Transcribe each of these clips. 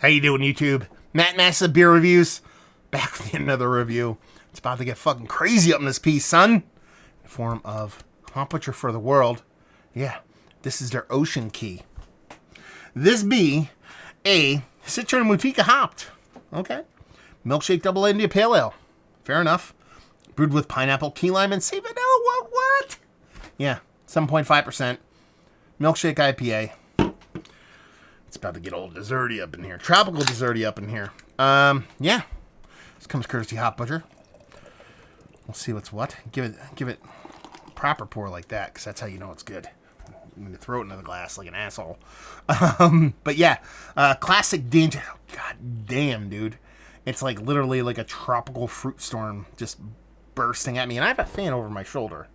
How you doing, YouTube? Matt Massive Beer Reviews. Back with another review. It's about to get fucking crazy up in this piece, son. In the form of Hop Butcher for the World. Yeah, this is their Ocean Key. This be a Citra Mutica hopped. Okay. Milkshake Double India Pale Ale. Fair enough. Brewed with pineapple, key lime, and sea vanilla. What? Yeah, 7.5%. Milkshake IPA. It's about to get all desserty up in here. Tropical desserty up in here. Yeah. This comes courtesy Hop Butcher. We'll see what's what. Give it proper pour like that, because that's how you know it's good. I'm going to throw it into the glass like an asshole. But yeah, classic danger. God damn, dude. It's like literally like a tropical fruit storm just bursting at me. And I have a fan over my shoulder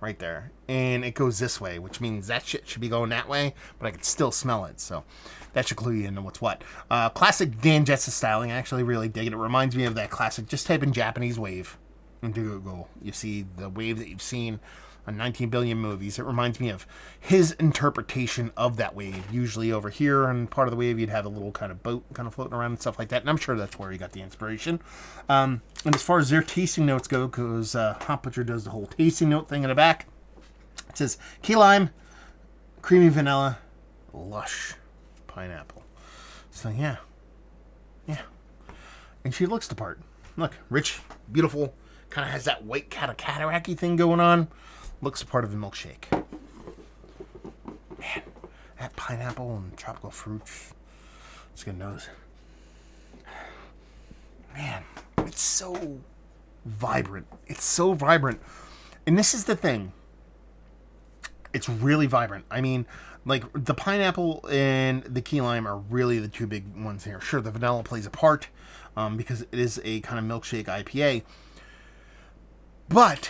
right there. And it goes this way, which means that shit should be going that way, but I can still smell it. So that should clue you into what's what. Classic Dan Jetsa styling. I actually really dig it. It reminds me of that classic, just type in Japanese wave into Google. You see the wave that you've seen on 19 billion movies. It reminds me of his interpretation of that wave. Usually over here on part of the wave, you'd have a little kind of boat kind of floating around and stuff like that. And I'm sure that's where he got the inspiration. And as far as their tasting notes go, because Hop Butcher does the whole tasting note thing in the back, it says key lime, creamy vanilla, lush pineapple. So yeah. And she looks the part. Look, rich, beautiful, kind of has that white cataract-y thing going on. Looks a part of the milkshake. Man, that pineapple and tropical fruits. Let's get a nose. Man, it's so vibrant. It's so vibrant. And this is the thing. It's really vibrant. I mean, like, the pineapple and the key lime are really the two big ones here. Sure, the vanilla plays a part because it is a kind of milkshake IPA. But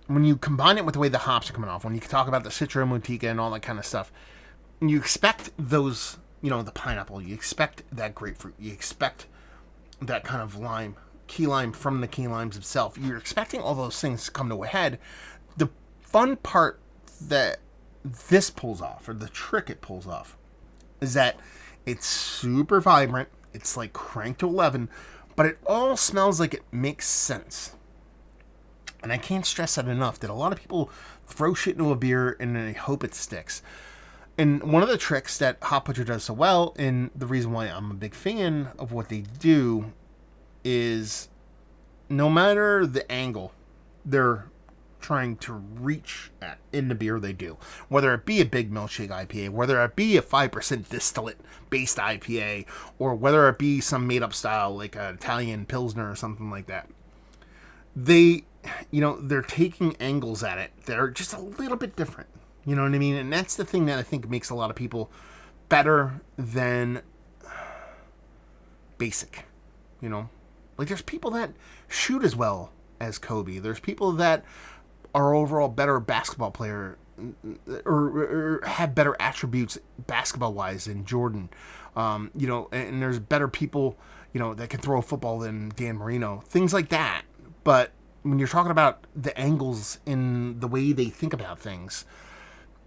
when you combine it with the way the hops are coming off, when you talk about the Citra Mutica and all that kind of stuff, you expect those, the pineapple, you expect that grapefruit, you expect that kind of lime, key lime from the key limes itself. You're expecting all those things to come to a head. The fun part that this pulls off, or the trick it pulls off, is that it's super vibrant. It's like cranked to 11, but it all smells like it makes sense. And I can't stress that enough, that a lot of people throw shit into a beer and they hope it sticks. And one of the tricks that Hop Butcher does so well, and the reason why I'm a big fan of what they do, is no matter the angle they're trying to reach at in the beer they do, whether it be a big milkshake IPA, whether it be a 5% distillate based IPA, or whether it be some made up style like an Italian Pilsner or something like that, they're taking angles at it that are just a little bit different. You know what I mean? And that's the thing that I think makes a lot of people better than basic. Like, there's people that shoot as well as Kobe. There's people that are overall better basketball player or have better attributes basketball-wise than Jordan. And there's better people, that can throw a football than Dan Marino. Things like that. But when you're talking about the angles in the way they think about things,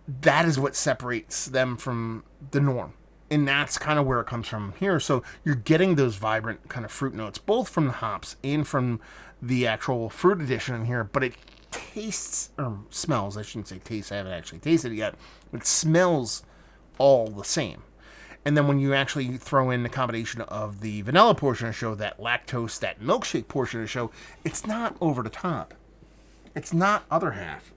that is what separates them from the norm. And that's kind of where it comes from here. So you're getting those vibrant kind of fruit notes, both from the hops and from the actual fruit addition in here. But it tastes, or smells, I shouldn't say taste, I haven't actually tasted it yet. It smells all the same. And then when you actually throw in the combination of the vanilla portion of the show, that lactose, that milkshake portion of the show, it's not over the top. It's not other half.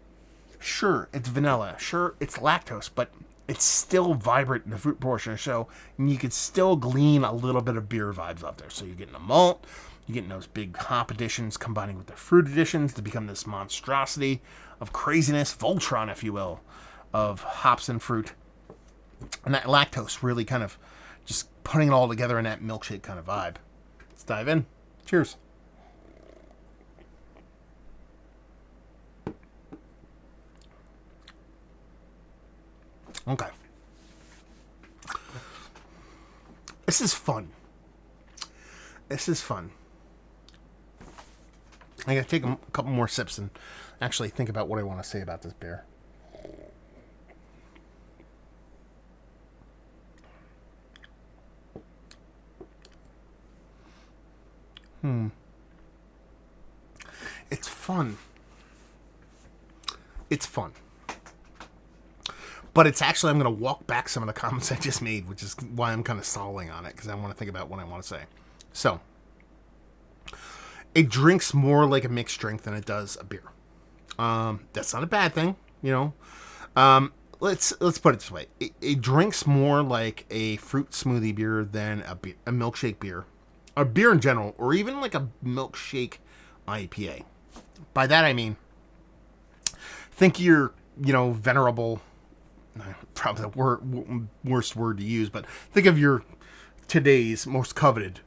Sure, it's vanilla. Sure, it's lactose, but it's still vibrant in the fruit portion of the show, and you can still glean a little bit of beer vibes out there. So you're getting a malt, you're getting those big hop additions combining with the fruit additions to become this monstrosity of craziness, Voltron, if you will, of hops and fruit. And that lactose really kind of just putting it all together in that milkshake kind of vibe. Let's dive in. Cheers. Okay. This is fun. I gotta take a couple more sips and actually think about what I want to say about this beer. It's fun. It's fun. But it's actually, I'm going to walk back some of the comments I just made, which is why I'm kind of stalling on it, because I want to think about what I want to say. So, it drinks more like a mixed drink than it does a beer. That's not a bad thing, you know. Let's put it this way. It drinks more like a fruit smoothie beer than a milkshake beer. A beer in general, or even like a milkshake IPA. By that I mean, think your, venerable, probably the worst word to use, but think of your today's most coveted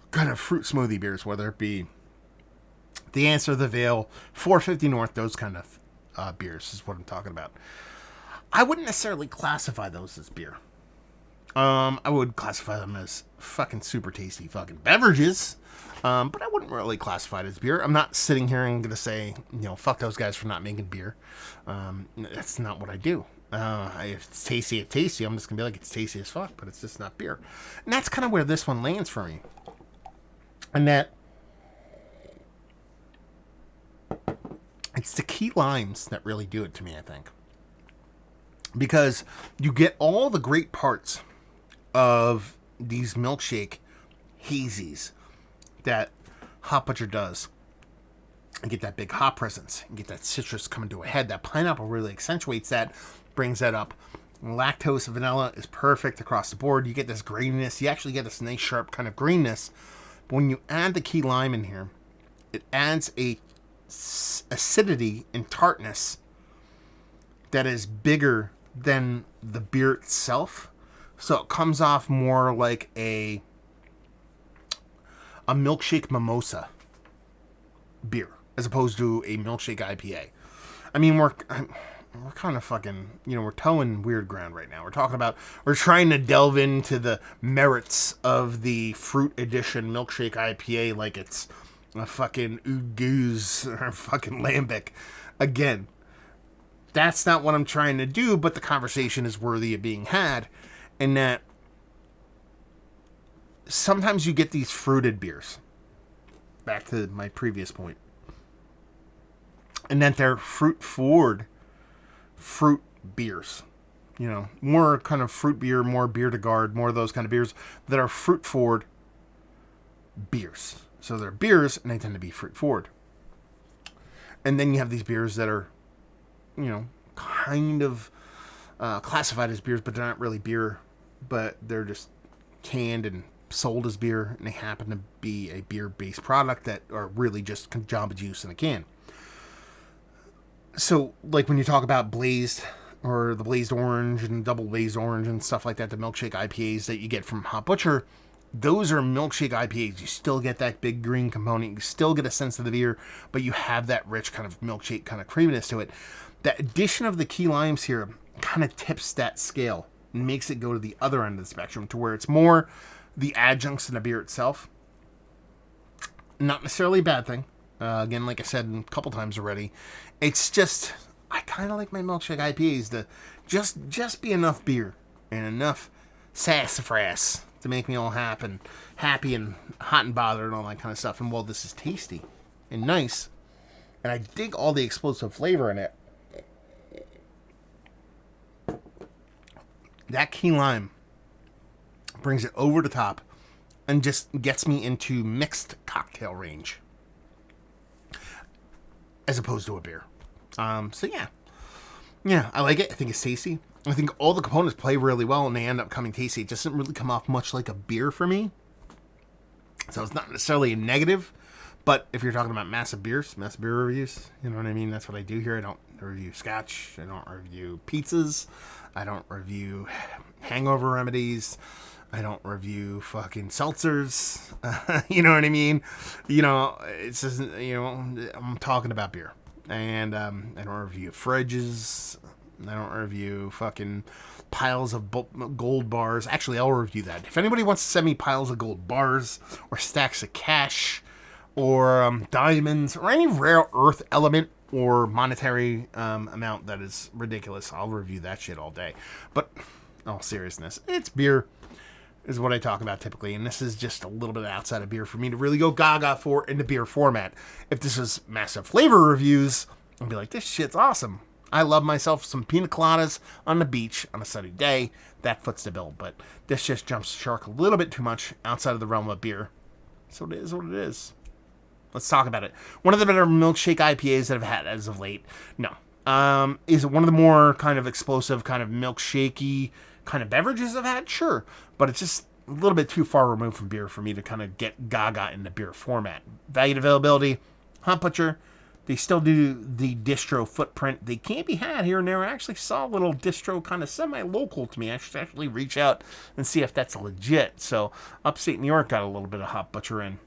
kind of fruit smoothie beers, whether it be the Answer, the Veil, 450 North, those kind of beers is what I'm talking about. I wouldn't necessarily classify those as beer. I would classify them as fucking super tasty fucking beverages. But I wouldn't really classify it as beer. I'm not sitting here and going to say, fuck those guys for not making beer. That's not what I do. If it's tasty, it's tasty. I'm just going to be like, it's tasty as fuck, but it's just not beer. And that's kind of where this one lands for me. And that it's the key limes that really do it to me, I think. Because you get all the great parts of these milkshake hazies that Hop Butcher does. And get that big hop presence. And get that citrus coming to a head. That pineapple really accentuates that. Brings that up. Lactose vanilla is perfect across the board. You get this graininess. You actually get this nice sharp kind of greenness. But when you add the key lime in here, it adds a acidity and tartness that is bigger than the beer itself. So it comes off more like a milkshake mimosa beer as opposed to a milkshake IPA. I mean, we're kind of fucking, we're towing weird ground right now. We're trying to delve into the merits of the fruit edition milkshake IPA like it's a fucking Goose or fucking Lambic. Again, that's not what I'm trying to do, but the conversation is worthy of being had. And that sometimes you get these fruited beers. Back to my previous point. And that they're fruit-forward fruit beers. More kind of fruit beer, more beer to guard, more of those kind of beers that are fruit-forward beers. So they're beers, and they tend to be fruit-forward. And then you have these beers that are, kind of classified as beers, but they're not really beer, but they're just canned and sold as beer, and they happen to be a beer-based product that are really just Jamba Juice in a can. So, like when you talk about Blazed, or the Blazed Orange, and Double Blazed Orange, and stuff like that, the milkshake IPAs that you get from Hop Butcher, those are milkshake IPAs. You still get that big green component, you still get a sense of the beer, but you have that rich kind of milkshake kind of creaminess to it. That addition of the key limes here kind of tips that scale and makes it go to the other end of the spectrum to where it's more the adjuncts in the beer itself. Not necessarily a bad thing. Again, like I said a couple times already, it's just, I kind of like my milkshake IPAs to just be enough beer and enough sassafras to make me all happy and hot and bothered and all that kind of stuff. And while this is tasty and nice, and I dig all the explosive flavor in it, that key lime brings it over the top and just gets me into mixed cocktail range as opposed to a beer. So yeah, I like it. I think it's tasty. I think all the components play really well and they end up coming tasty. It doesn't really come off much like a beer for me. So it's not necessarily a negative, but if you're talking about massive beer reviews, you know what I mean? That's what I do here. I don't review scotch. I don't review pizzas. I don't review hangover remedies. I don't review fucking seltzers. You know what I mean? It's just, I'm talking about beer. And I don't review fridges. I don't review fucking piles of gold bars. Actually, I'll review that. If anybody wants to send me piles of gold bars or stacks of cash or diamonds or any rare earth element or monetary amount that is ridiculous, I'll review that shit all day. But, all seriousness, it's beer. is what I talk about typically. And this is just a little bit outside of beer for me to really go gaga for in the beer format. If this was massive flavor reviews, I'd be like, this shit's awesome. I love myself some pina coladas on the beach on a sunny day. That foots the bill. But this just jumps the shark a little bit too much outside of the realm of beer. So it is what it is. Let's talk about it. One of the better milkshake IPAs that I've had as of late. No. Is it one of the more kind of explosive, kind of milkshakey kind of beverages I've had? Sure. But it's just a little bit too far removed from beer for me to kind of get gaga in the beer format. Value and availability, Hunt Butcher. They still do the distro footprint. They can be had here and there. I actually saw a little distro kind of semi-local to me. I should actually reach out and see if that's legit. So upstate New York got a little bit of Hunt Butcher in.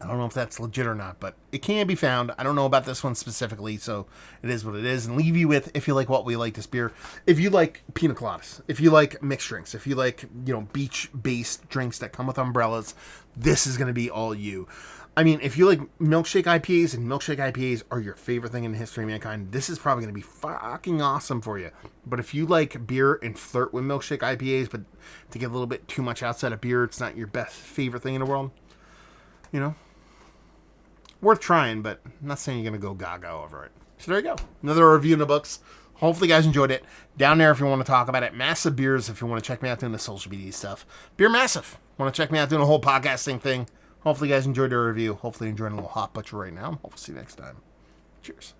I don't know if that's legit or not, but it can be found. I don't know about this one specifically, so it is what it is. And leave you with, if you like what we like this beer, if you like pina coladas, if you like mixed drinks, if you like, beach-based drinks that come with umbrellas, this is going to be all you. I mean, if you like milkshake IPAs, and milkshake IPAs are your favorite thing in the history of mankind, this is probably going to be fucking awesome for you. But if you like beer and flirt with milkshake IPAs, but to get a little bit too much outside of beer, it's not your best favorite thing in the world, worth trying, but I'm not saying you're going to go gaga over it. So there you go. Another review in the books. Hopefully you guys enjoyed it. Down there if you want to talk about it. Massive Beers if you want to check me out doing the social media stuff. Beer Massive. Want to check me out doing a whole podcasting thing. Hopefully you guys enjoyed the review. Hopefully you're enjoying a little Hot Butcher right now. Hopefully see you next time. Cheers.